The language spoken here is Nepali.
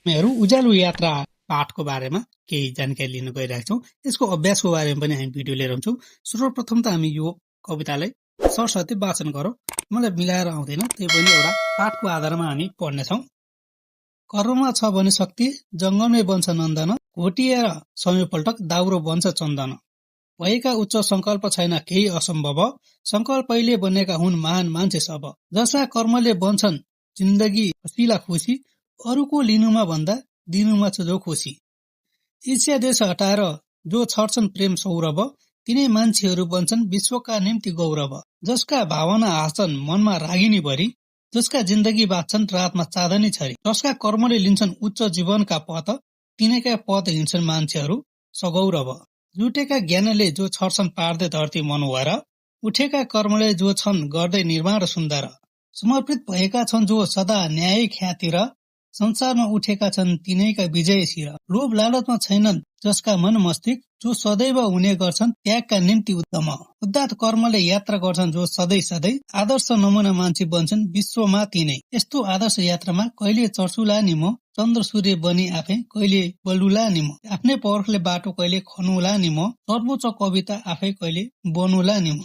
हामीहरू उज्यालो यात्रा पाठको बारेमा केही जानकारी लिन गइरहेका छौँ। यसको अभ्यासको बारेमा पनि हामी भिडियो लिएर आउँछौँ। सर्वप्रथम त हामी यो कवितालाई सरसर्ती वाचन गरौँ। मलाई मिलाएर आउँदैन, त्यही पनि एउटा पाठको आधारमा हामी पढ्नेछौँ। कर्ममा छ भने शक्ति, जङ्गलमै बन्छ नन्दन, घोटिएर समय पल्टक दाउरो बन्छ चन्दन। भएका उच्च संकल्प छैन केही असम्भव, संकल्पैले बनेका हुन् महान मान्छे सब। जसका कर्मले बन्छन् जिन्दगी हँसिला खुसी, अरूको लिनुमा भन्दा दिनुमा छ जो खुसी। ईर्ष्या देश हटाएर जो छर्छन् प्रेम सौरभ, तिनै मान्छेहरू बन्छन् विश्वका निम्ति गौरव। जसका भावना हाँस्छन् मनमा रागिनी भरी, जसका जिन्दगी बाँच्छन् रातमा चाँदनी छरी। जसका कर्मले लिन्छन् उच्च जीवनका पथ, तिनैका पथ हिँड्छन् मान्छेहरू सगौरव। जुटेका ज्ञानले जो छर्छन् पार्दै धरती मनोहर, उठेका कर्मले जो छन् गर्दै निर्माण सुन्दर। समर्पित भएका छन् जो सदा न्याय ख्याति र, संसारमा उठेका छन् तिनैका विजय शिर। लोभ लालचमा छैनन् जसका मन मस्तिष्क, जो सदैव हुने गर्छन् त्यागका निम्ति उद्यम। उदात्त कर्मले यात्रा गर्छन् जो सधैँ सधैँ, आदर्श नमुना मान्छे बन्छन् विश्वमा तिनै। यस्तो आदर्श यात्रामा कहिले चर्चुला नि म, चन्द्र सूर्य बनी आफै कहिले बलुला नि म। आफ्नै पर्खले बाटो कहिले खनुला नि म, सर्वोच्च कविता आफै कहिले बनुला नि म।